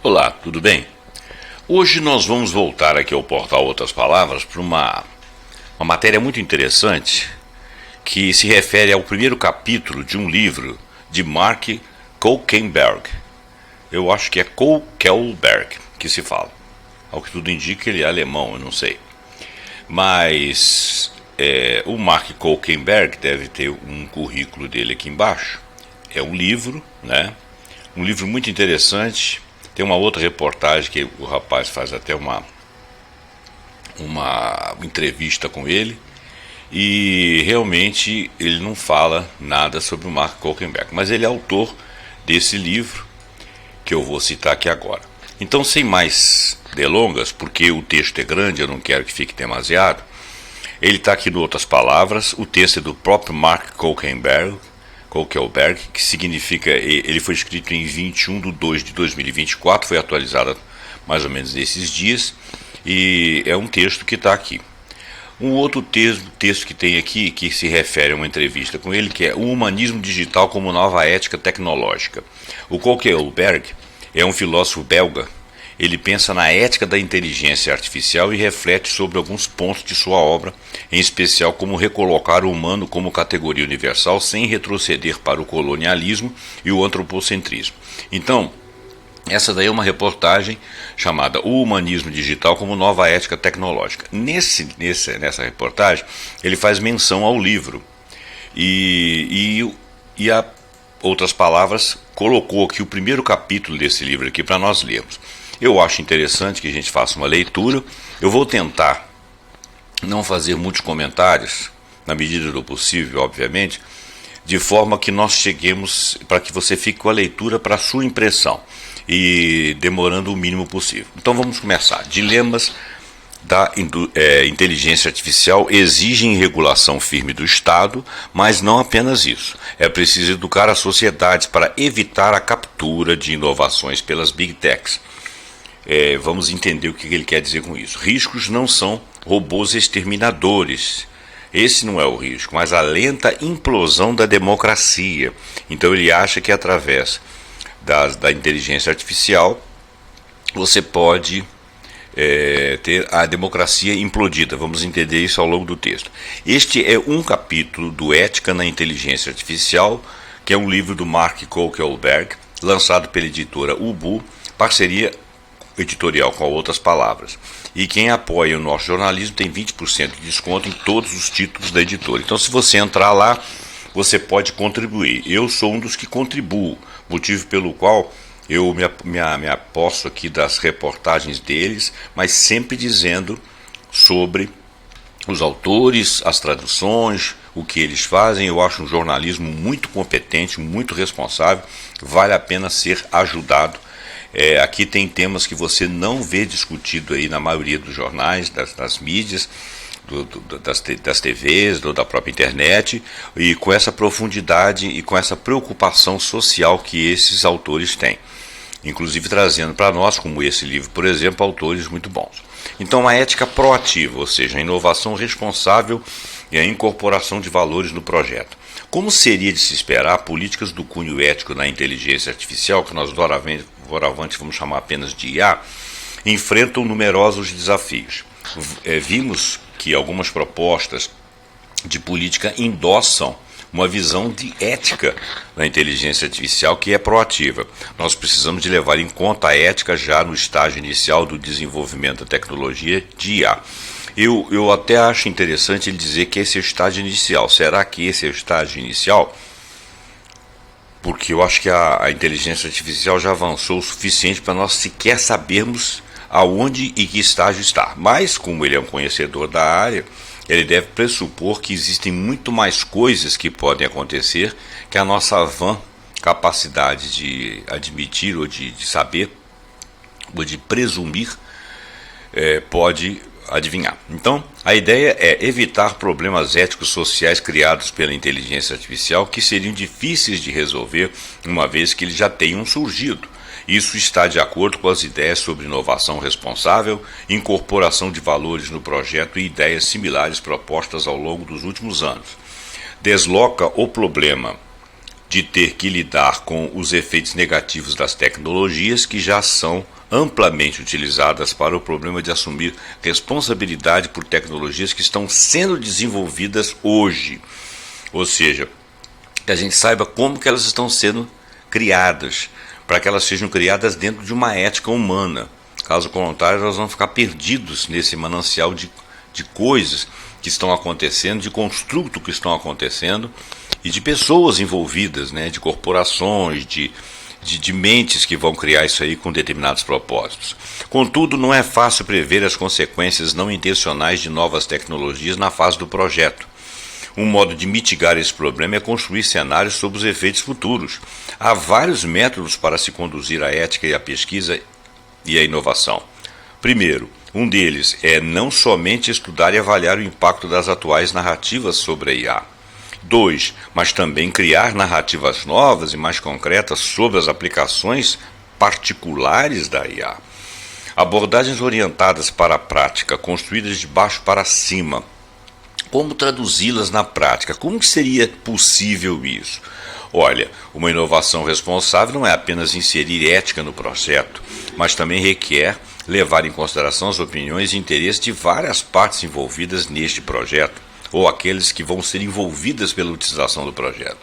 Olá, tudo bem? Hoje nós vamos voltar aqui ao portal Outras Palavras para uma matéria muito interessante que se refere ao primeiro capítulo de um livro de Mark Koelberg. Eu acho que é Koelberg que se fala. Ao que tudo indica, ele é alemão, eu não sei. Mas o Mark Koelberg deve ter um currículo dele aqui embaixo. É um livro, né? Um livro muito interessante. Tem uma outra reportagem que o rapaz faz até uma entrevista com ele, e realmente ele não fala nada sobre o Mark Koelberg, mas ele é autor desse livro que eu vou citar aqui agora. Então, sem mais delongas, porque o texto é grande, eu não quero que fique demasiado, ele está aqui no Outras Palavras. O texto é do próprio Mark Koelberg, que significa, ele foi escrito em 21/2/2024, foi atualizado mais ou menos nesses dias, e é um texto que está aqui. Um outro texto que tem aqui, que se refere a uma entrevista com ele, que é o humanismo digital como nova ética tecnológica. O Koelberg é um filósofo belga. Ele pensa na ética da inteligência artificial e reflete sobre alguns pontos de sua obra, em especial como recolocar o humano como categoria universal sem retroceder para o colonialismo e o antropocentrismo. Então, essa daí é uma reportagem chamada O Humanismo Digital como Nova Ética Tecnológica. Nessa reportagem, ele faz menção ao livro e a Outras Palavras colocou aqui o primeiro capítulo desse livro aqui para nós lermos. Eu acho interessante que a gente faça uma leitura. Eu vou tentar não fazer muitos comentários, na medida do possível, obviamente, de forma que nós cheguemos, para que você fique com a leitura para a sua impressão, e demorando o mínimo possível. Então vamos começar. Dilemas da inteligência artificial exigem regulação firme do Estado, mas não apenas isso. É preciso educar as sociedades para evitar a captura de inovações pelas Big Techs. Vamos entender o que ele quer dizer com isso. Riscos não são robôs exterminadores. Esse não é o risco, mas a lenta implosão da democracia. Então ele acha que através da inteligência artificial você pode ter a democracia implodida. Vamos entender isso ao longo do texto. Este é um capítulo do Ética na Inteligência Artificial, que é um livro do Mark Koelberg, lançado pela editora Ubu, parceria editorial com Outras Palavras. E quem apoia o nosso jornalismo tem 20% de desconto em todos os títulos da editora. Então, se você entrar lá, você pode contribuir. Eu sou um dos que contribuo, motivo pelo qual eu me aposto aqui das reportagens deles, mas sempre dizendo sobre os autores, as traduções, o que eles fazem. Eu acho um jornalismo muito competente, muito responsável, vale a pena ser ajudado. Aqui tem temas que você não vê discutido aí na maioria dos jornais, das mídias, das TVs, da própria internet, e com essa profundidade e com essa preocupação social que esses autores têm. Inclusive trazendo para nós, como esse livro, por exemplo, autores muito bons. Então, a ética proativa, ou seja, a inovação responsável e a incorporação de valores no projeto. Como seria de se esperar, políticas do cunho ético na inteligência artificial, que nós doravante vamos chamar apenas de IA, enfrentam numerosos desafios. Vimos que algumas propostas de política endossam uma visão de ética na inteligência artificial que é proativa. Nós precisamos de levar em conta a ética já no estágio inicial do desenvolvimento da tecnologia de IA. Eu até acho interessante ele dizer que esse é o estágio inicial. Será que esse é o estágio inicial? Porque eu acho que a inteligência artificial já avançou o suficiente para nós sequer sabermos aonde e que estágio está. Mas, como ele é um conhecedor da área, ele deve pressupor que existem muito mais coisas que podem acontecer que a nossa van capacidade de admitir ou de saber ou de presumir pode adivinhar. Então, a ideia é evitar problemas éticos sociais criados pela inteligência artificial que seriam difíceis de resolver uma vez que eles já tenham surgido. Isso está de acordo com as ideias sobre inovação responsável, incorporação de valores no projeto e ideias similares propostas ao longo dos últimos anos. Desloca o problema de ter que lidar com os efeitos negativos das tecnologias que já são amplamente utilizadas para o problema de assumir responsabilidade por tecnologias que estão sendo desenvolvidas hoje. Ou seja, que a gente saiba como que elas estão sendo criadas, para que elas sejam criadas dentro de uma ética humana. Caso contrário, nós vamos ficar perdidos nesse manancial de coisas que estão acontecendo, de construtos que estão acontecendo e de pessoas envolvidas, né, de corporações, de mentes que vão criar isso aí com determinados propósitos. Contudo, não é fácil prever as consequências não intencionais de novas tecnologias na fase do projeto. Um modo de mitigar esse problema é construir cenários sobre os efeitos futuros. Há vários métodos para se conduzir a ética e a pesquisa e a inovação. Primeiro, um deles é não somente estudar e avaliar o impacto das atuais narrativas sobre a IA. 2. Mas também criar narrativas novas e mais concretas sobre as aplicações particulares da IA. Abordagens orientadas para a prática, construídas de baixo para cima. Como traduzi-las na prática? Como que seria possível isso? Olha, uma inovação responsável não é apenas inserir ética no projeto, mas também requer levar em consideração as opiniões e interesses de várias partes envolvidas neste projeto, ou aqueles que vão ser envolvidas pela utilização do projeto.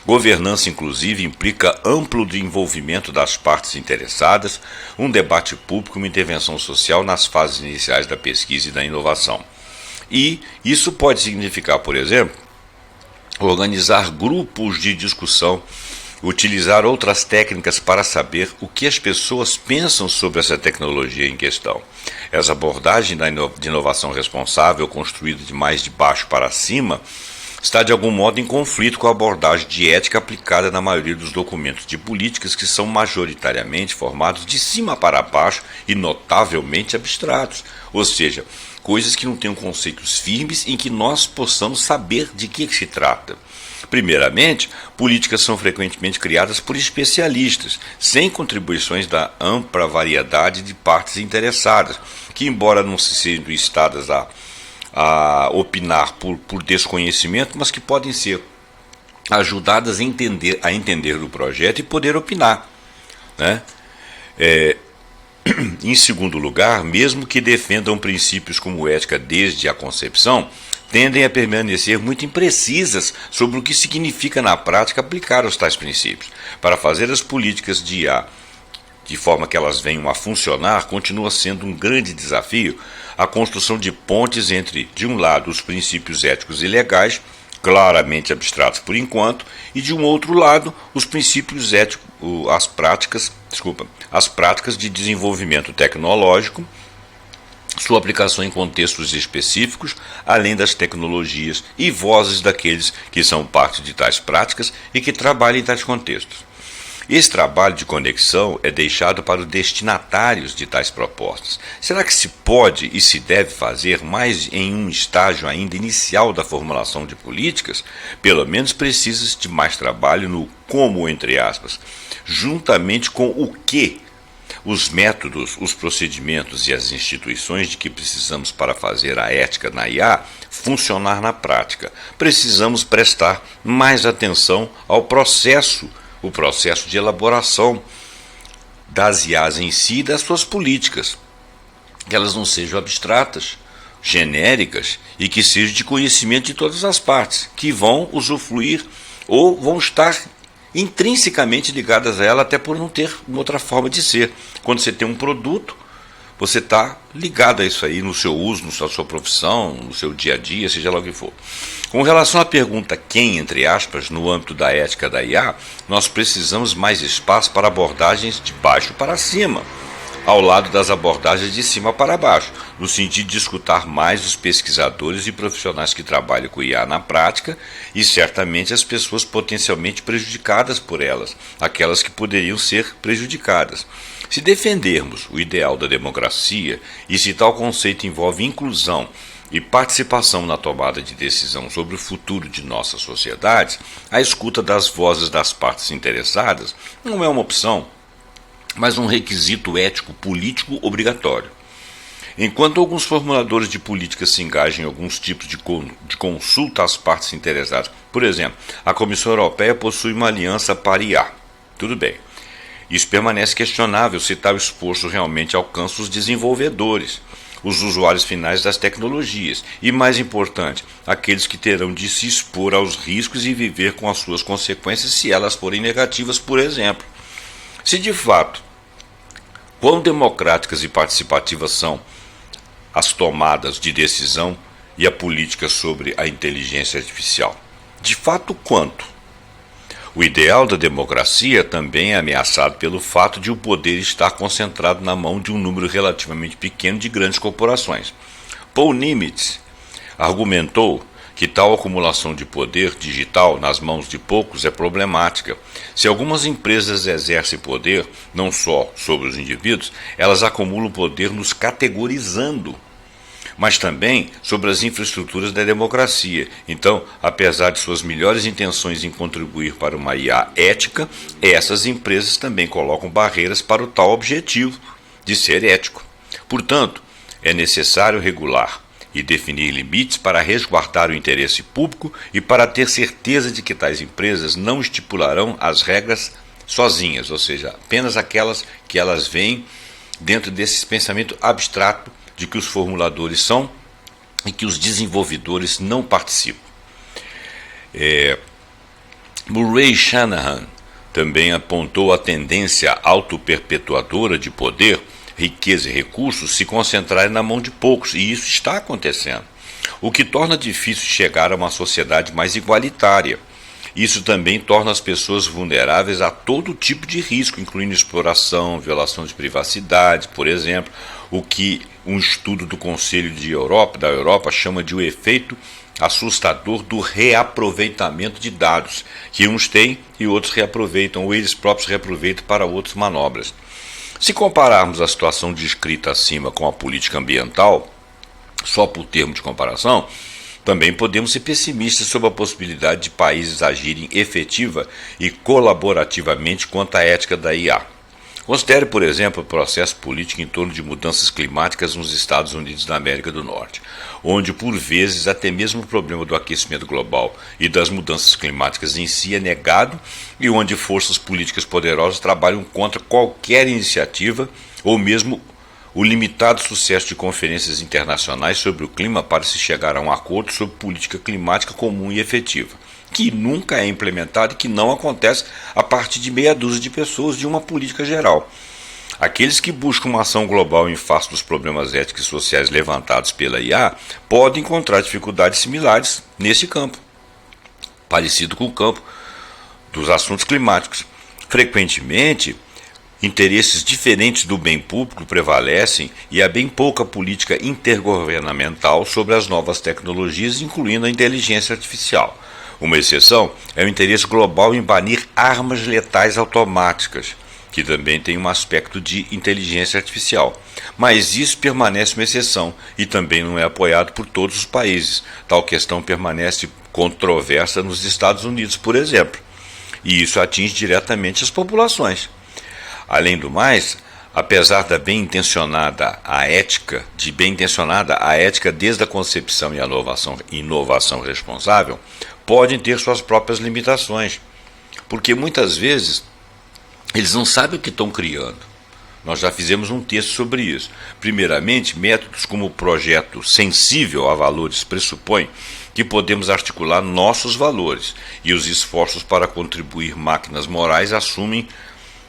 Governança, inclusive, implica amplo envolvimento das partes interessadas, um debate público e uma intervenção social nas fases iniciais da pesquisa e da inovação. E isso pode significar, por exemplo, organizar grupos de discussão, utilizar outras técnicas para saber o que as pessoas pensam sobre essa tecnologia em questão. Essa abordagem de inovação responsável, construída de mais de baixo para cima, está de algum modo em conflito com a abordagem de ética aplicada na maioria dos documentos de políticas que são majoritariamente formados de cima para baixo e notavelmente abstratos, ou seja, coisas que não tenham conceitos firmes em que nós possamos saber de que se trata. Primeiramente, políticas são frequentemente criadas por especialistas, sem contribuições da ampla variedade de partes interessadas, que, embora não sejam instadas a opinar por desconhecimento, mas que podem ser ajudadas a entender do projeto e poder opinar, né? Em segundo lugar, mesmo que defendam princípios como ética desde a concepção, tendem a permanecer muito imprecisas sobre o que significa na prática aplicar os tais princípios. Para fazer as políticas de IA de forma que elas venham a funcionar, continua sendo um grande desafio a construção de pontes entre, de um lado, os princípios éticos e legais, claramente abstratos por enquanto, e de um outro lado, os princípios éticos, as práticas de desenvolvimento tecnológico, sua aplicação em contextos específicos, além das tecnologias e vozes daqueles que são parte de tais práticas e que trabalham em tais contextos. Esse trabalho de conexão é deixado para os destinatários de tais propostas. Será que se pode e se deve fazer mais em um estágio ainda inicial da formulação de políticas? Pelo menos precisa de mais trabalho no como, entre aspas, juntamente com o que, os métodos, os procedimentos e as instituições de que precisamos para fazer a ética na IA funcionar na prática. Precisamos prestar mais atenção ao processo, o processo de elaboração das IAs em si e das suas políticas. Que elas não sejam abstratas, genéricas e que sejam de conhecimento de todas as partes, que vão usufruir ou vão estar intrinsecamente ligadas a ela, até por não ter uma outra forma de ser. Quando você tem um produto, você está ligado a isso aí no seu uso, na sua profissão, no seu dia a dia, seja lá o que for. Com relação à pergunta quem, entre aspas, no âmbito da ética da IA, nós precisamos mais espaço para abordagens de baixo para cima, ao lado das abordagens de cima para baixo, no sentido de escutar mais os pesquisadores e profissionais que trabalham com IA na prática e certamente as pessoas potencialmente prejudicadas por elas, aquelas que poderiam ser prejudicadas. Se defendermos o ideal da democracia e se tal conceito envolve inclusão e participação na tomada de decisão sobre o futuro de nossas sociedades, a escuta das vozes das partes interessadas não é uma opção, mas um requisito ético-político obrigatório. Enquanto alguns formuladores de política se engajam em alguns tipos de consulta às partes interessadas, por exemplo, a Comissão Europeia possui uma aliança para IA. Tudo bem. Isso permanece questionável se tal esforço realmente alcança os desenvolvedores, os usuários finais das tecnologias e, mais importante, aqueles que terão de se expor aos riscos e viver com as suas consequências se elas forem negativas, por exemplo. Se de fato, quão democráticas e participativas são as tomadas de decisão e a política sobre a inteligência artificial? De fato, quanto? O ideal da democracia também é ameaçado pelo fato de o poder estar concentrado na mão de um número relativamente pequeno de grandes corporações. Paul Nimitz argumentou que tal acumulação de poder digital nas mãos de poucos é problemática. Se algumas empresas exercem poder, não só sobre os indivíduos, elas acumulam poder nos categorizando, mas também sobre as infraestruturas da democracia. Então, apesar de suas melhores intenções em contribuir para uma IA ética, essas empresas também colocam barreiras para o tal objetivo de ser ético. Portanto, é necessário regular e definir limites para resguardar o interesse público e para ter certeza de que tais empresas não estipularão as regras sozinhas, ou seja, apenas aquelas que elas veem dentro desse pensamento abstrato de que os formuladores são e que os desenvolvedores não participam. Murray Shanahan também apontou a tendência autoperpetuadora de poder, riqueza e recursos se concentrarem na mão de poucos, e isso está acontecendo, o que torna difícil chegar a uma sociedade mais igualitária. Isso também torna as pessoas vulneráveis a todo tipo de risco, incluindo exploração, violação de privacidade, por exemplo, o que um estudo do Conselho da Europa chama de o efeito assustador do reaproveitamento de dados, que uns têm e outros reaproveitam, ou eles próprios reaproveitam para outras manobras. Se compararmos a situação descrita acima com a política ambiental, só por termo de comparação, também podemos ser pessimistas sobre a possibilidade de países agirem efetiva e colaborativamente quanto à ética da IA. Considere, por exemplo, o processo político em torno de mudanças climáticas nos Estados Unidos da América do Norte, onde, por vezes, até mesmo o problema do aquecimento global e das mudanças climáticas em si é negado e onde forças políticas poderosas trabalham contra qualquer iniciativa ou mesmo o limitado sucesso de conferências internacionais sobre o clima para se chegar a um acordo sobre política climática comum e efetiva, que nunca é implementada e que não acontece a partir de meia dúzia de pessoas de uma política geral. Aqueles que buscam uma ação global em face dos problemas éticos e sociais levantados pela IA podem encontrar dificuldades similares nesse campo, parecido com o campo dos assuntos climáticos. Frequentemente, interesses diferentes do bem público prevalecem e há bem pouca política intergovernamental sobre as novas tecnologias, incluindo a inteligência artificial. Uma exceção é o interesse global em banir armas letais automáticas, que também tem um aspecto de inteligência artificial. Mas isso permanece uma exceção e também não é apoiado por todos os países. Tal questão permanece controversa nos Estados Unidos, por exemplo, e isso atinge diretamente as populações. Além do mais, apesar da bem-intencionada a ética desde a concepção e a inovação responsável, podem ter suas próprias limitações, porque muitas vezes eles não sabem o que estão criando. Nós já fizemos um texto sobre isso. Primeiramente, métodos como o projeto sensível a valores pressupõem que podemos articular nossos valores, e os esforços para contribuir máquinas morais assumem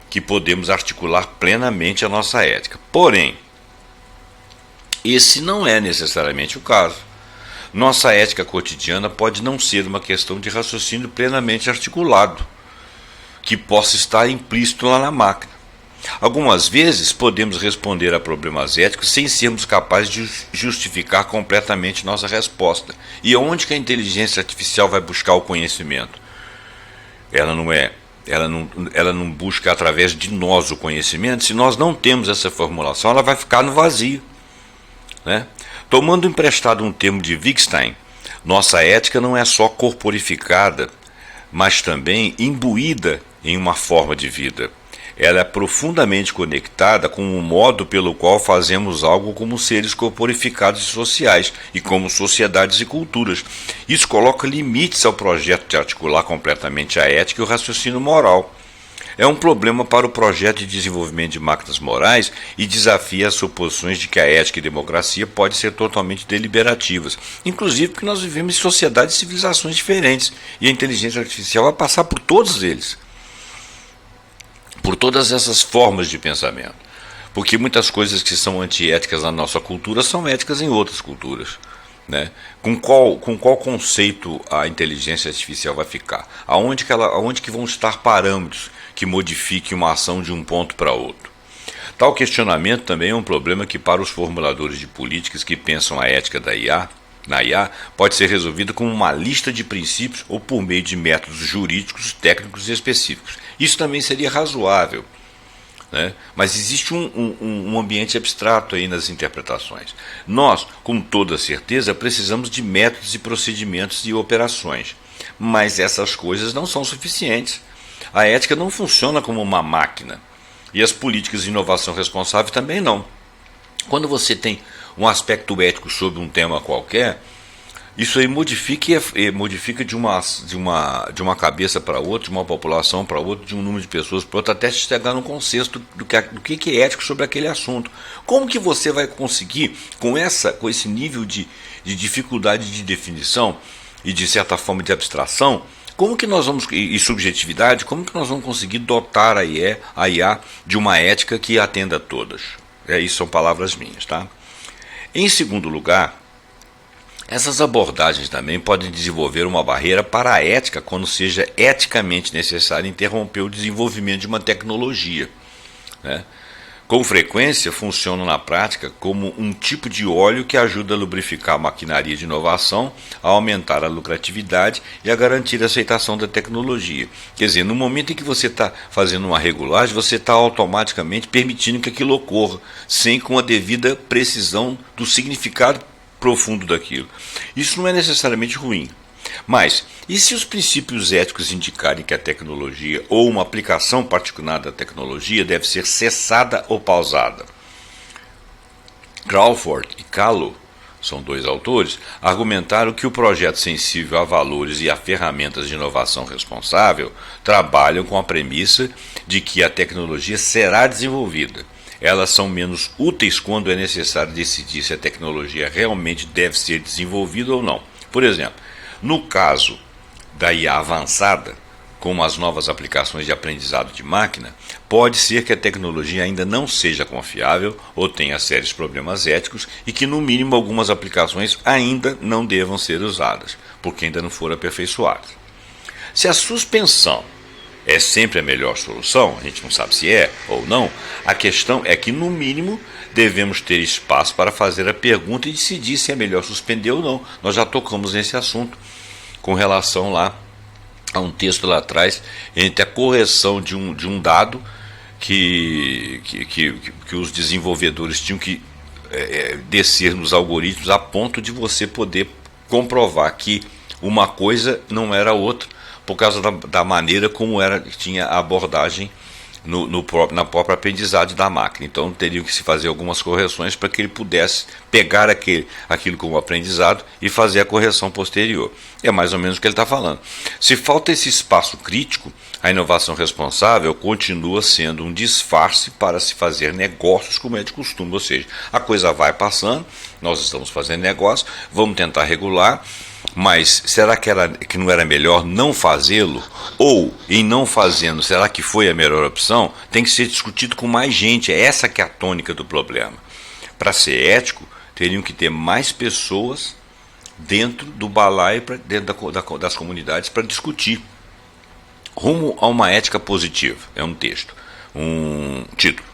que podemos articular plenamente a nossa ética. Porém, esse não é necessariamente o caso. Nossa ética cotidiana pode não ser uma questão de raciocínio plenamente articulado, que possa estar implícito lá na máquina. Algumas vezes podemos responder a problemas éticos sem sermos capazes de justificar completamente nossa resposta. E onde que a inteligência artificial vai buscar o conhecimento? Ela não busca através de nós o conhecimento. Se nós não temos essa formulação, ela vai ficar no vazio, né? Tomando emprestado um termo de Wittgenstein, nossa ética não é só corporificada, mas também imbuída em uma forma de vida. Ela é profundamente conectada com o modo pelo qual fazemos algo como seres corporificados e sociais, e como sociedades e culturas. Isso coloca limites ao projeto de articular completamente a ética e o raciocínio moral. É um problema para o projeto de desenvolvimento de máquinas morais e desafia as suposições de que a ética e a democracia podem ser totalmente deliberativas, inclusive porque nós vivemos em sociedades e civilizações diferentes, e a inteligência artificial vai passar por todos eles, por todas essas formas de pensamento, porque muitas coisas que são antiéticas na nossa cultura são éticas em outras culturas, né? Com qual conceito a inteligência artificial vai ficar? Aonde que vão estar parâmetros que modifiquem uma ação de um ponto para outro? Tal questionamento também é um problema que, para os formuladores de políticas que pensam a ética na IA, pode ser resolvido com uma lista de princípios ou por meio de métodos jurídicos, técnicos e específicos. Isso também seria razoável, né? Mas existe um ambiente abstrato aí nas interpretações. Nós, com toda certeza, precisamos de métodos e procedimentos e operações, mas essas coisas não são suficientes. A ética não funciona como uma máquina, e as políticas de inovação responsável também não. Quando você tem um aspecto ético sobre um tema qualquer, isso aí modifica de uma cabeça para outra, de uma população para outra, de um número de pessoas para outra, até chegar num consenso do que é ético sobre aquele assunto. Como que você vai conseguir, com esse nível de dificuldade de definição e de certa forma de abstração, como que nós vamos, e subjetividade, como que nós vamos conseguir dotar a IA de uma ética que atenda a todas? Isso são palavras minhas, tá? Em segundo lugar, essas abordagens também podem desenvolver uma barreira para a ética quando seja eticamente necessário interromper o desenvolvimento de uma tecnologia, né? Com frequência, funcionam na prática como um tipo de óleo que ajuda a lubrificar a maquinaria de inovação, a aumentar a lucratividade e a garantir a aceitação da tecnologia. Quer dizer, no momento em que você está fazendo uma regulagem, você está automaticamente permitindo que aquilo ocorra, sem com a devida precisão do significado profundo daquilo. Isso não é necessariamente ruim. Mas, e se os princípios éticos indicarem que a tecnologia ou uma aplicação particular da tecnologia deve ser cessada ou pausada? Crawford e Kahlo, são dois autores, argumentaram que o projeto sensível a valores e a ferramentas de inovação responsável trabalham com a premissa de que a tecnologia será desenvolvida. Elas são menos úteis quando é necessário decidir se a tecnologia realmente deve ser desenvolvida ou não. Por exemplo, no caso da IA avançada, como as novas aplicações de aprendizado de máquina, pode ser que a tecnologia ainda não seja confiável ou tenha sérios problemas éticos e que, no mínimo, algumas aplicações ainda não devam ser usadas, porque ainda não foram aperfeiçoadas. Se a suspensão é sempre a melhor solução, a gente não sabe se é ou não, a questão é que, no mínimo, devemos ter espaço para fazer a pergunta e decidir se é melhor suspender ou não. Nós já tocamos nesse assunto com relação lá a um texto lá atrás, entre a correção de um dado que os desenvolvedores tinham que descer nos algoritmos a ponto de você poder comprovar que uma coisa não era outra, por causa da maneira como tinha a abordagem na própria aprendizagem da máquina. Então teriam que se fazer algumas correções para que ele pudesse pegar aquilo como aprendizado e fazer a correção posterior. É mais ou menos o que ele está falando. Se falta esse espaço crítico, a inovação responsável continua sendo um disfarce para se fazer negócios como é de costume. Ou seja, a coisa vai passando, nós estamos fazendo negócio, vamos tentar regular, mas será que não era melhor não fazê-lo? Ou, em não fazendo, será que foi a melhor opção? Tem que ser discutido com mais gente. É essa que é a tônica do problema. Para ser ético, teriam que ter mais pessoas dentro do balaio, dentro das comunidades, para discutir. Rumo a uma ética positiva, é um texto. um título.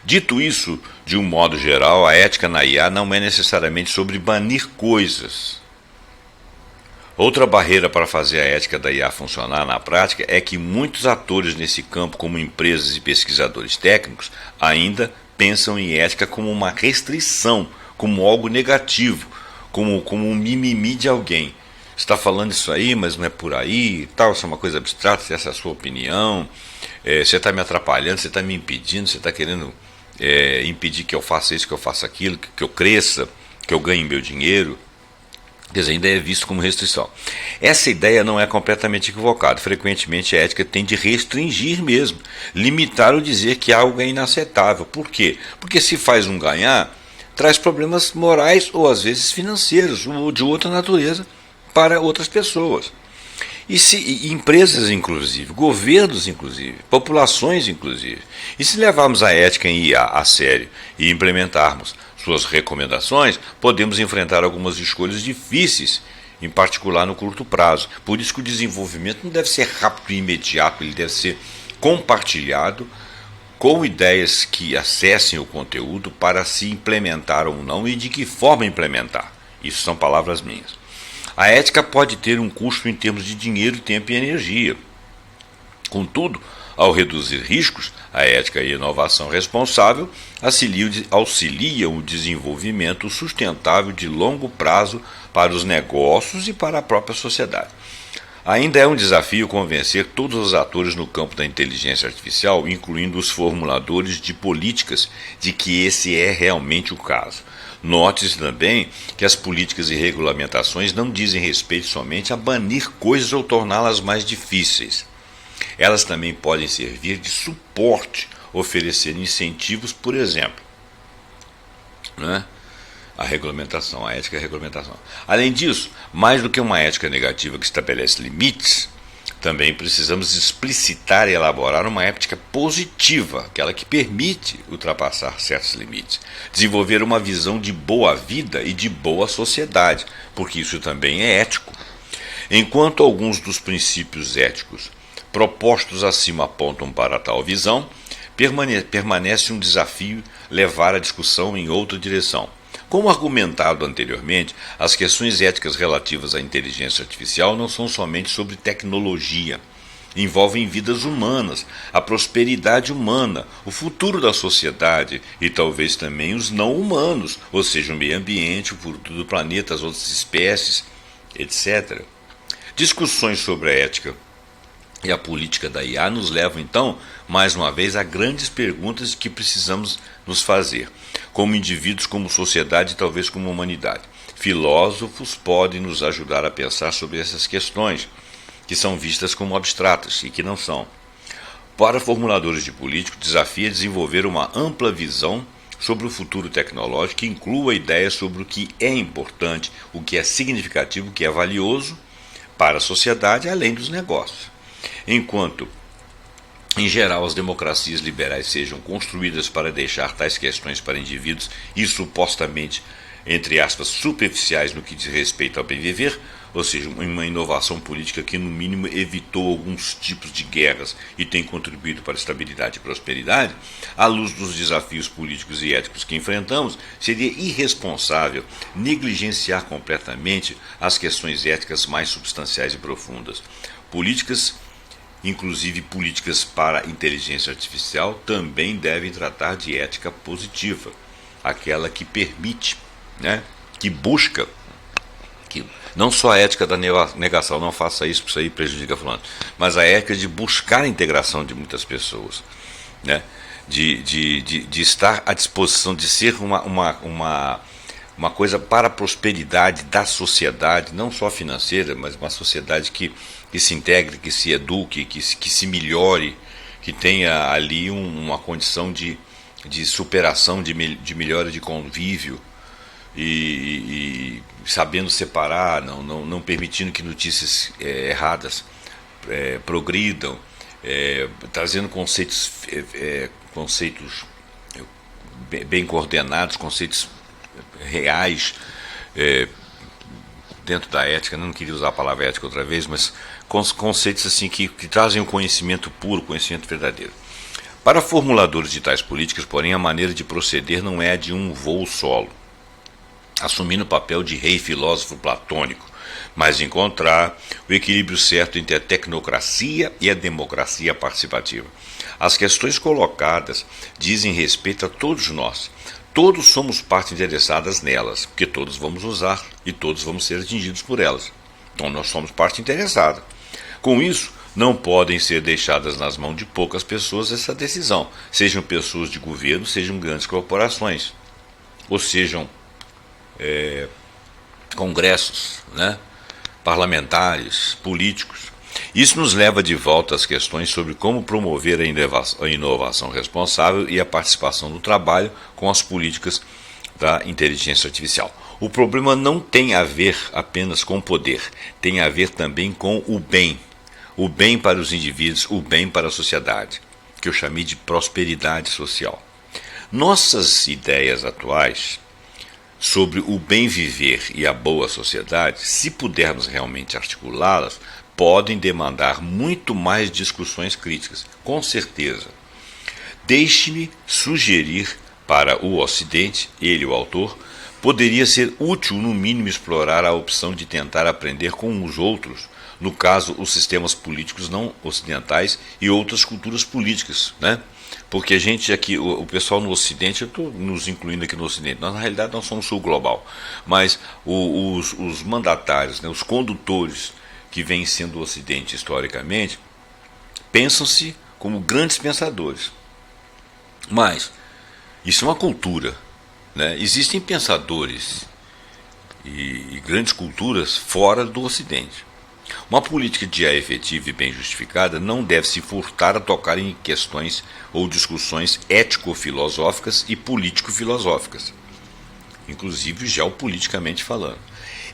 Dito isso, de um modo geral, a ética na IA não é necessariamente sobre banir coisas. Outra barreira para fazer a ética da IA funcionar na prática é que muitos atores nesse campo, como empresas e pesquisadores técnicos, ainda pensam em ética como uma restrição, como algo negativo, como um mimimi de alguém. Você está falando isso aí, mas não é por aí, tal, isso é uma coisa abstrata, essa é a sua opinião, você está me atrapalhando, você está me impedindo, você está querendo impedir que eu faça isso, que eu faça aquilo, que eu cresça, que eu ganhe meu dinheiro. Quer dizer, ainda é visto como restrição. Essa ideia não é completamente equivocada. Frequentemente a ética tem de restringir mesmo, limitar ou dizer que algo é inaceitável. Por quê? Porque se faz um ganhar, traz problemas morais ou às vezes financeiros ou de outra natureza para outras pessoas. E empresas, inclusive, governos, inclusive, populações, inclusive. E se levarmos a ética em IA a sério e implementarmos suas recomendações, podemos enfrentar algumas escolhas difíceis, em particular no curto prazo. Por isso que o desenvolvimento não deve ser rápido e imediato, ele deve ser compartilhado com ideias que acessem o conteúdo para se implementar ou não e de que forma implementar. Isso são palavras minhas. A ética pode ter um custo em termos de dinheiro, tempo e energia. Contudo, ao reduzir riscos, a ética e a inovação responsável auxiliam o desenvolvimento sustentável de longo prazo para os negócios e para a própria sociedade. Ainda é um desafio convencer todos os atores no campo da inteligência artificial, incluindo os formuladores de políticas, de que esse é realmente o caso. Note-se também que as políticas e regulamentações não dizem respeito somente a banir coisas ou torná-las mais difíceis. Elas também podem servir de suporte, oferecer incentivos, por exemplo, né? A regulamentação, a ética e a regulamentação. Além disso, mais do que uma ética negativa que estabelece limites, também precisamos explicitar e elaborar uma ética positiva, aquela que permite ultrapassar certos limites. Desenvolver uma visão de boa vida e de boa sociedade, porque isso também é ético. Enquanto alguns dos princípios éticos propostos acima apontam para tal visão, permanece um desafio levar a discussão em outra direção. Como argumentado anteriormente, as questões éticas relativas à inteligência artificial não são somente sobre tecnologia. Envolvem vidas humanas, a prosperidade humana, o futuro da sociedade e talvez também os não humanos, ou seja, o meio ambiente, o futuro do planeta, as outras espécies, etc. Discussões sobre a ética e a política da IA nos levam, então, mais uma vez, a grandes perguntas que precisamos nos fazer, como indivíduos, como sociedade e talvez como humanidade. Filósofos podem nos ajudar a pensar sobre essas questões, que são vistas como abstratas e que não são. Para formuladores de política, o desafio é desenvolver uma ampla visão sobre o futuro tecnológico que inclua ideias sobre o que é importante, o que é significativo, o que é valioso para a sociedade, além dos negócios. Enquanto, em geral, as democracias liberais sejam construídas para deixar tais questões para indivíduos e supostamente, entre aspas, superficiais no que diz respeito ao bem viver, ou seja, uma inovação política que no mínimo evitou alguns tipos de guerras e tem contribuído para a estabilidade e prosperidade, à luz dos desafios políticos e éticos que enfrentamos, seria irresponsável negligenciar completamente as questões éticas mais substanciais e profundas. Políticas, inclusive políticas para a inteligência artificial, também devem tratar de ética positiva, aquela que permite, né, que busca, que não só a ética da negação, não faça isso, porque isso aí prejudica fulano, mas a ética de buscar a integração de muitas pessoas, né, de estar à disposição, de ser uma coisa para a prosperidade da sociedade, não só financeira, mas uma sociedade que se integre, que se eduque, que se melhore, que tenha ali uma condição de superação, de melhora de convívio e sabendo separar, não permitindo que notícias erradas progridam, trazendo conceitos bem coordenados, conceitos reais dentro da ética. Não queria usar a palavra ética outra vez, mas conceitos assim que trazem o conhecimento puro, conhecimento verdadeiro. Para formuladores de tais políticas, porém, a maneira de proceder não é a de um voo solo, assumindo o papel de rei filósofo platônico, mas encontrar o equilíbrio certo entre a tecnocracia e a democracia participativa. As questões colocadas dizem respeito a todos nós. Todos somos parte interessadas nelas, porque todos vamos usar e todos vamos ser atingidos por elas. Então nós somos parte interessada. Com isso, não podem ser deixadas nas mãos de poucas pessoas essa decisão, sejam pessoas de governo, sejam grandes corporações, ou sejam congressos, né, parlamentares, políticos. Isso nos leva de volta às questões sobre como promover a inovação responsável e a participação do trabalho com as políticas da inteligência artificial. O problema não tem a ver apenas com poder, tem a ver também com o bem para os indivíduos, o bem para a sociedade, que eu chamei de prosperidade social. Nossas ideias atuais sobre o bem viver e a boa sociedade, se pudermos realmente articulá-las, podem demandar muito mais discussões críticas, com certeza. Deixe-me sugerir para o Ocidente, ele, o autor, poderia ser útil no mínimo explorar a opção de tentar aprender com os outros, no caso, os sistemas políticos não ocidentais e outras culturas políticas, né? Porque a gente aqui, o pessoal no Ocidente, eu estou nos incluindo aqui no Ocidente, nós na realidade nós somos sul global, mas os mandatários, né, os condutores que vêm sendo o Ocidente historicamente, pensam-se como grandes pensadores. Mas isso é uma cultura, né? Existem pensadores e grandes culturas fora do Ocidente. Uma política de IA efetiva e bem justificada não deve se furtar a tocar em questões ou discussões ético-filosóficas e político-filosóficas, inclusive geopoliticamente falando.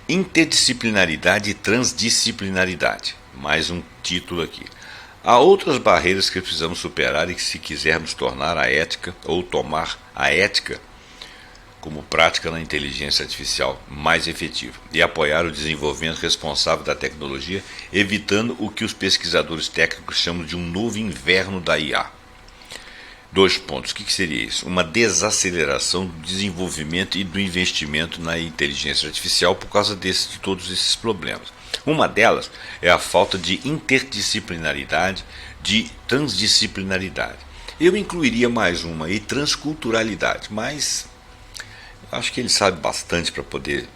Interdisciplinaridade e transdisciplinaridade. Mais um título aqui. Há outras barreiras que precisamos superar e que, se quisermos tornar a ética ou tomar a ética como prática na inteligência artificial mais efetiva e apoiar o desenvolvimento responsável da tecnologia, evitando o que os pesquisadores técnicos chamam de um novo inverno da IA. 2 pontos. O que seria isso? Uma desaceleração do desenvolvimento e do investimento na inteligência artificial por causa de todos esses problemas. Uma delas é a falta de interdisciplinaridade, de transdisciplinaridade. Eu incluiria mais uma aí, transculturalidade, mas acho que ele sabe bastante para poder.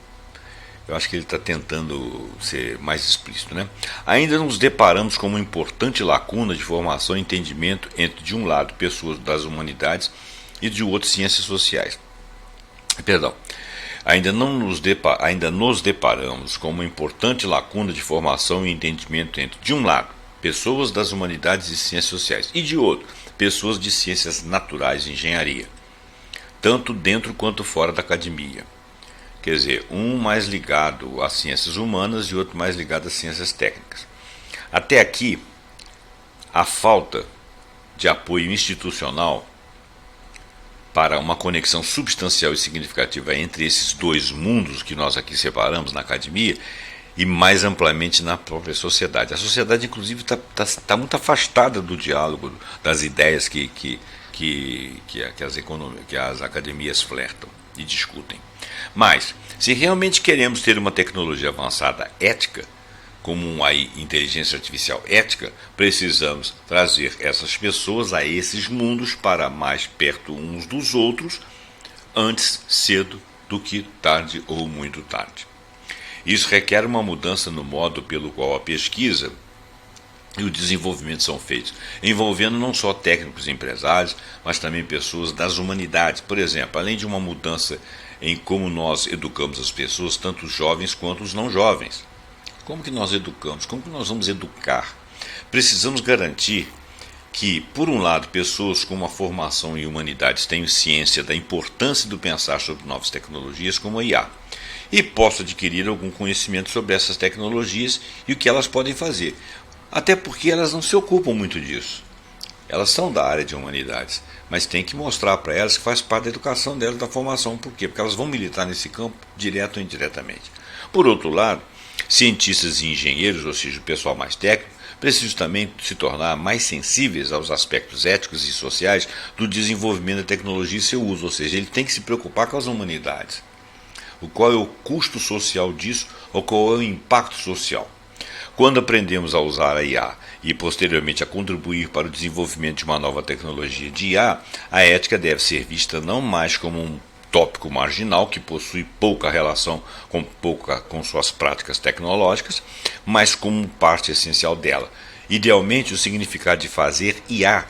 Eu acho que ele está tentando ser mais explícito, né? Ainda nos deparamos com uma importante lacuna de formação e entendimento entre, de um lado, pessoas das humanidades e de outro, ciências sociais. Perdão. Ainda nos deparamos com uma importante lacuna de formação e entendimento entre, de um lado, pessoas das humanidades e ciências sociais e, de outro, pessoas de ciências naturais e engenharia, tanto dentro quanto fora da academia. Quer dizer, um mais ligado às ciências humanas e outro mais ligado às ciências técnicas. Até aqui, a falta de apoio institucional para uma conexão substancial e significativa entre esses dois mundos que nós aqui separamos na academia e mais amplamente na própria sociedade. A sociedade, inclusive, está muito afastada do diálogo, das ideias que as academias flertam e discutem. Mas, se realmente queremos ter uma tecnologia avançada ética, como uma inteligência artificial ética, precisamos trazer essas pessoas a esses mundos para mais perto uns dos outros, antes cedo do que tarde ou muito tarde. Isso requer uma mudança no modo pelo qual a pesquisa e o desenvolvimento são feitos, envolvendo não só técnicos e empresários, mas também pessoas das humanidades. Por exemplo, além de uma mudança em como nós educamos as pessoas, tanto os jovens quanto os não jovens. Como que nós educamos? Como que nós vamos educar? Precisamos garantir que, por um lado, pessoas com uma formação em humanidades tenham ciência da importância do pensar sobre novas tecnologias como a IA e possam adquirir algum conhecimento sobre essas tecnologias e o que elas podem fazer. Até porque elas não se ocupam muito disso. Elas são da área de humanidades, mas tem que mostrar para elas que faz parte da educação delas, da formação. Por quê? Porque elas vão militar nesse campo, direto ou indiretamente. Por outro lado, cientistas e engenheiros, ou seja, o pessoal mais técnico, precisam também se tornar mais sensíveis aos aspectos éticos e sociais do desenvolvimento da tecnologia e seu uso, ou seja, ele tem que se preocupar com as humanidades. Qual é o custo social disso ou qual é o impacto social? Quando aprendemos a usar a IA e posteriormente a contribuir para o desenvolvimento de uma nova tecnologia de IA, a ética deve ser vista não mais como um tópico marginal que possui pouca relação com suas práticas tecnológicas, mas como parte essencial dela. Idealmente, o significado de fazer IA,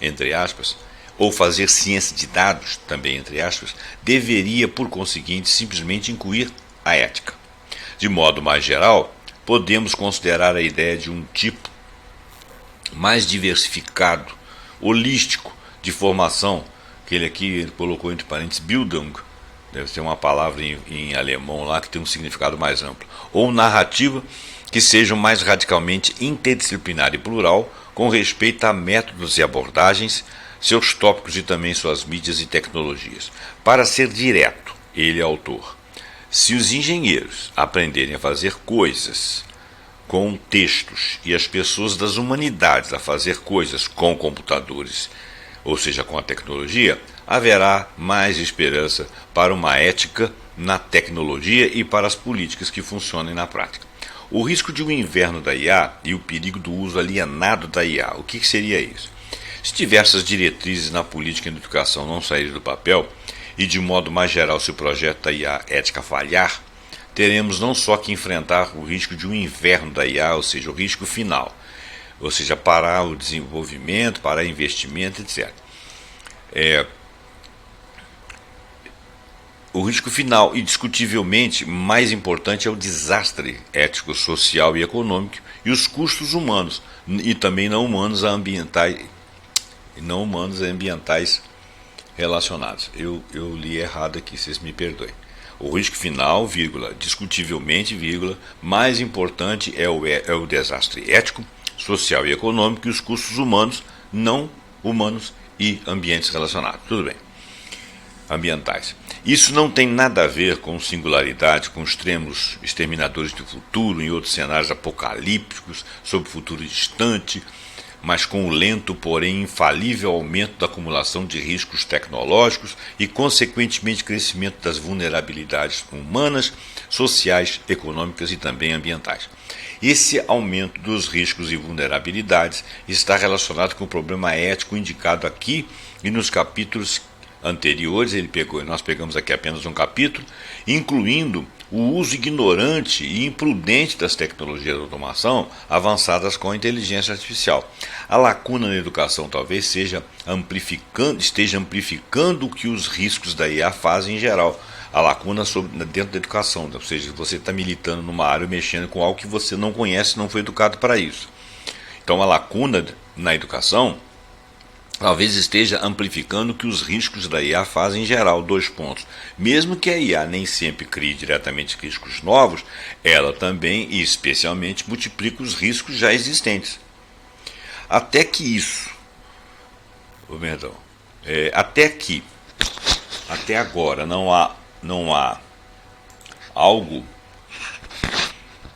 entre aspas, ou fazer ciência de dados, também entre aspas, deveria, por conseguinte, simplesmente incluir a ética. De modo mais geral, podemos considerar a ideia de um tipo mais diversificado, holístico, de formação, que ele aqui colocou entre parênteses Bildung, deve ser uma palavra em alemão lá que tem um significado mais amplo, ou narrativa que seja mais radicalmente interdisciplinar e plural, com respeito a métodos e abordagens, seus tópicos e também suas mídias e tecnologias. Para ser direto, ele é autor. Se os engenheiros aprenderem a fazer coisas com textos e as pessoas das humanidades a fazer coisas com computadores, ou seja, com a tecnologia, haverá mais esperança para uma ética na tecnologia e para as políticas que funcionem na prática. O risco de um inverno da IA e o perigo do uso alienado da IA. O que seria isso? Se diversas diretrizes na política e na educação não saírem do papel, e de modo mais geral se o projeto da IA ética falhar, teremos não só que enfrentar o risco de um inverno da IA, ou seja, o risco final, ou seja, parar o desenvolvimento, parar investimento, etc. O risco final, indiscutivelmente mais importante, é o desastre ético, social e econômico e os custos humanos, e também não humanos a ambientais relacionados. Eu li errado aqui, vocês me perdoem. O risco final, vírgula, discutivelmente, vírgula, mais importante é o desastre ético, social e econômico e os custos humanos, não humanos e ambientes relacionados. Tudo bem. Ambientais. Isso não tem nada a ver com singularidade, com extremos exterminadores do futuro, em outros cenários apocalípticos, sobre o futuro distante, mas com o lento, porém infalível aumento da acumulação de riscos tecnológicos e, consequentemente, crescimento das vulnerabilidades humanas, sociais, econômicas e também ambientais. Esse aumento dos riscos e vulnerabilidades está relacionado com o problema ético indicado aqui e nos capítulos anteriores. Nós pegamos aqui apenas um capítulo, incluindo o uso ignorante e imprudente das tecnologias de automação avançadas com a inteligência artificial. A lacuna na educação talvez esteja amplificando o que os riscos da IA fazem em geral. A lacuna dentro da educação, ou seja, você está militando numa área, mexendo com algo que você não conhece, não foi educado para isso. Então a lacuna na educação talvez esteja amplificando o que os riscos da IA fazem em geral. 2 pontos. Mesmo que a IA nem sempre crie diretamente riscos novos, ela também e especialmente multiplica os riscos já existentes. Até agora não há algo.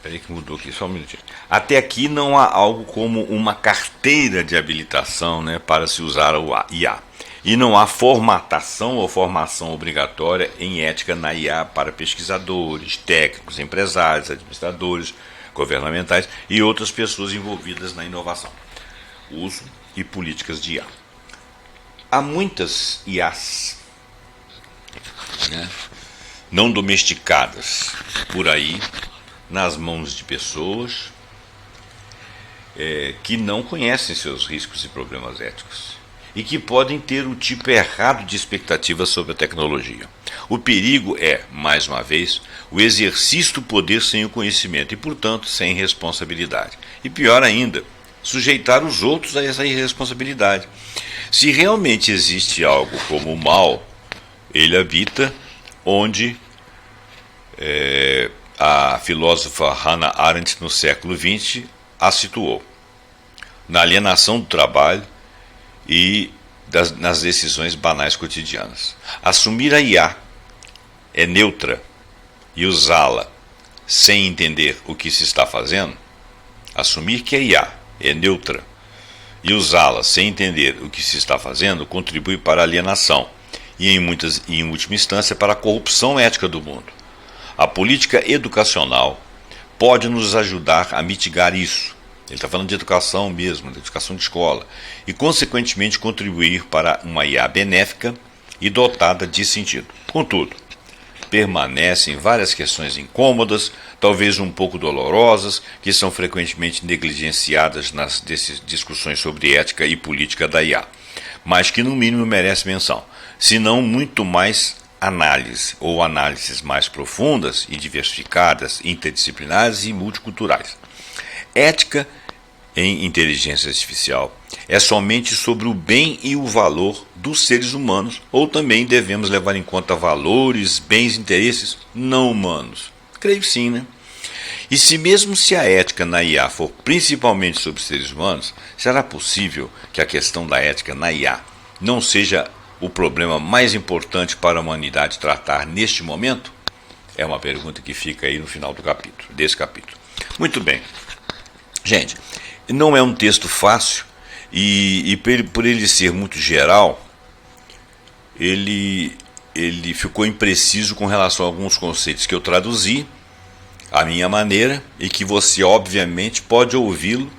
Peraí que mudou aqui, só um minutinho. Até aqui não há algo como uma carteira de habilitação, para se usar o IA. E não há formatação ou formação obrigatória em ética na IA para pesquisadores, técnicos, empresários, administradores, governamentais e outras pessoas envolvidas na inovação, uso e políticas de IA. Há muitas IAs, não domesticadas por aí, nas mãos de pessoas que não conhecem seus riscos e problemas éticos e que podem ter o tipo errado de expectativa sobre a tecnologia. O perigo é, mais uma vez, o exercício do poder sem o conhecimento e, portanto, sem responsabilidade. E pior ainda, sujeitar os outros a essa irresponsabilidade. Se realmente existe algo como o mal, ele habita onde a filósofa Hannah Arendt, no século XX, a situou: na alienação do trabalho e nas decisões banais cotidianas. Assumir a IA é neutra e usá-la sem entender o que se está fazendo, Assumir que a IA é neutra e usá-la sem entender o que se está fazendo contribui para a alienação e, em última instância, para a corrupção ética do mundo. A política educacional pode nos ajudar a mitigar isso. Ele está falando de educação mesmo, de educação de escola, e consequentemente contribuir para uma IA benéfica e dotada de sentido. Contudo, permanecem várias questões incômodas, talvez um pouco dolorosas, que são frequentemente negligenciadas nas discussões sobre ética e política da IA, mas que no mínimo merecem menção, se não muito mais análise, ou análises mais profundas e diversificadas, interdisciplinares e multiculturais. Ética em inteligência artificial é somente sobre o bem e o valor dos seres humanos, ou também devemos levar em conta valores, bens e interesses não humanos? Creio que sim, né? E se a ética na IA for principalmente sobre seres humanos, será possível que a questão da ética na IA não seja o problema mais importante para a humanidade tratar neste momento? É uma pergunta que fica aí no final desse capítulo. Muito bem. Gente, não é um texto fácil e por ele ser muito geral, ele ficou impreciso com relação a alguns conceitos que eu traduzi à minha maneira e que você obviamente pode ouvi-lo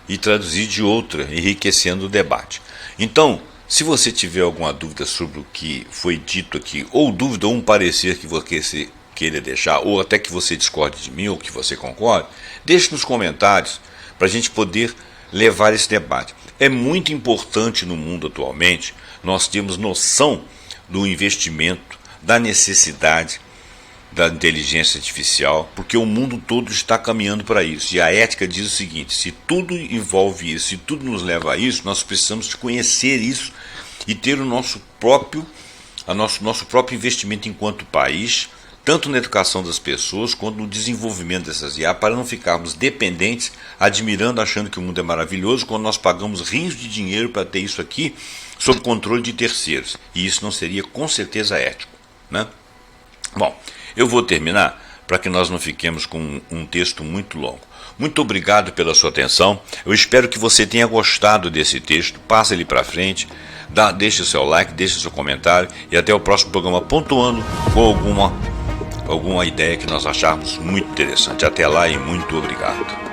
e traduzir de outra, enriquecendo o debate. Então, se você tiver alguma dúvida sobre o que foi dito aqui, ou dúvida ou um parecer que você queira deixar, ou até que você discorde de mim ou que você concorde, deixe nos comentários para a gente poder levar esse debate. É muito importante no mundo atualmente nós termos noção do investimento, da necessidade da inteligência artificial, porque o mundo todo está caminhando para isso. E a ética diz o seguinte: se tudo envolve isso, se tudo nos leva a isso, nós precisamos conhecer isso e ter o nosso próprio investimento enquanto país, tanto na educação das pessoas quanto no desenvolvimento dessas IA, para não ficarmos dependentes, admirando, achando que o mundo é maravilhoso, quando nós pagamos rios de dinheiro para ter isso aqui sob controle de terceiros. E isso não seria com certeza ético, né? Bom, eu vou terminar para que nós não fiquemos com um texto muito longo. Muito obrigado pela sua atenção. Eu espero que você tenha gostado desse texto. Passa ele para frente, deixe o seu like, deixe o seu comentário e até o próximo programa pontuando com alguma ideia que nós acharmos muito interessante. Até lá e muito obrigado.